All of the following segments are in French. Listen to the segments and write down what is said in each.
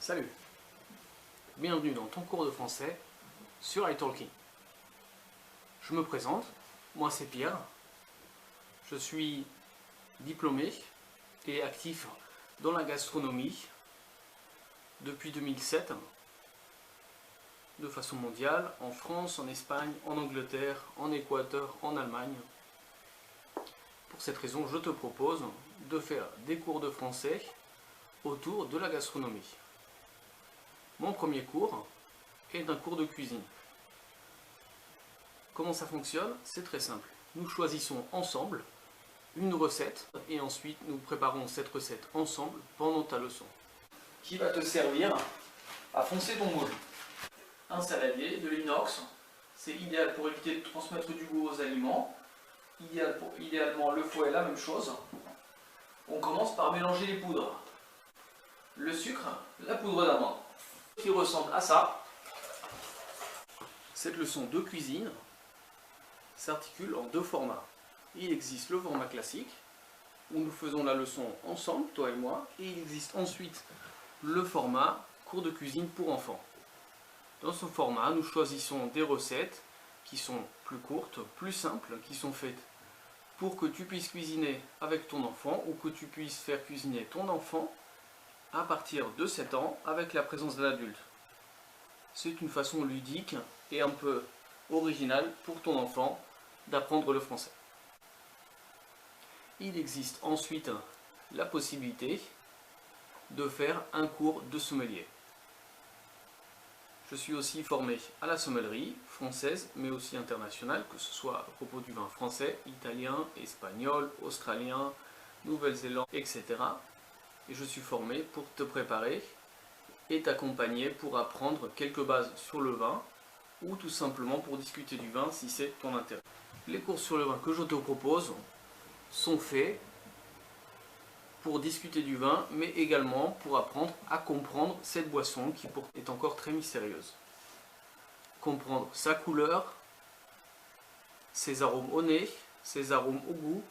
Salut, bienvenue dans ton cours de français sur iTalki. Je me présente, moi c'est Pierre, je suis diplômé et actif dans la gastronomie depuis 2007, de façon mondiale, en France, en Espagne, en Angleterre, en Équateur, en Allemagne. Pour cette raison, je te propose de faire des cours de français autour de la gastronomie. Mon premier cours est un cours de cuisine. Comment ça fonctionne? C'est très simple. Nous choisissons ensemble une recette et ensuite nous préparons cette recette ensemble pendant ta leçon. Qui va te servir à foncer ton moule. Un saladier de l'inox, c'est idéal pour éviter de transmettre du goût aux aliments. Idéalement le fouet, la même chose. On commence par mélanger les poudres. Le sucre, la poudre d'amande, qui ressemble à ça. Cette leçon de cuisine s'articule en deux formats. Il existe le format classique, où nous faisons la leçon ensemble, toi et moi, et il existe ensuite le format cours de cuisine pour enfants. Dans ce format, nous choisissons des recettes qui sont plus courtes, plus simples, qui sont faites pour que tu puisses cuisiner avec ton enfant ou que tu puisses faire cuisiner ton enfant à partir de 7 ans avec la présence d'un adulte. C'est une façon ludique et un peu originale pour ton enfant d'apprendre le français. Il existe ensuite la possibilité de faire un cours de sommelier. Je suis aussi formé à la sommellerie française, mais aussi internationale, que ce soit à propos du vin français, italien, espagnol, australien, Nouvelle-Zélande, etc. Et je suis formé pour te préparer et t'accompagner pour apprendre quelques bases sur le vin, ou tout simplement pour discuter du vin si c'est ton intérêt. Les cours sur le vin que je te propose sont faits pour discuter du vin, mais également pour apprendre à comprendre cette boisson qui est encore très mystérieuse. Comprendre sa couleur, ses arômes au nez, ses arômes au goût,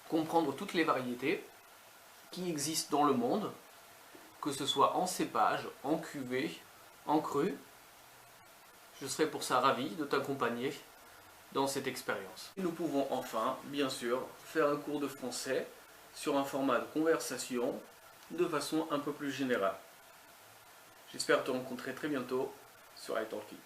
comprendre toutes les variétés qui existent dans le monde, que ce soit en cépage, en cuvée, en cru. Je serai pour ça ravi de t'accompagner dans cette expérience. Nous pouvons enfin, bien sûr, faire un cours de français sur un format de conversation de façon un peu plus générale. J'espère te rencontrer très bientôt sur iTalki.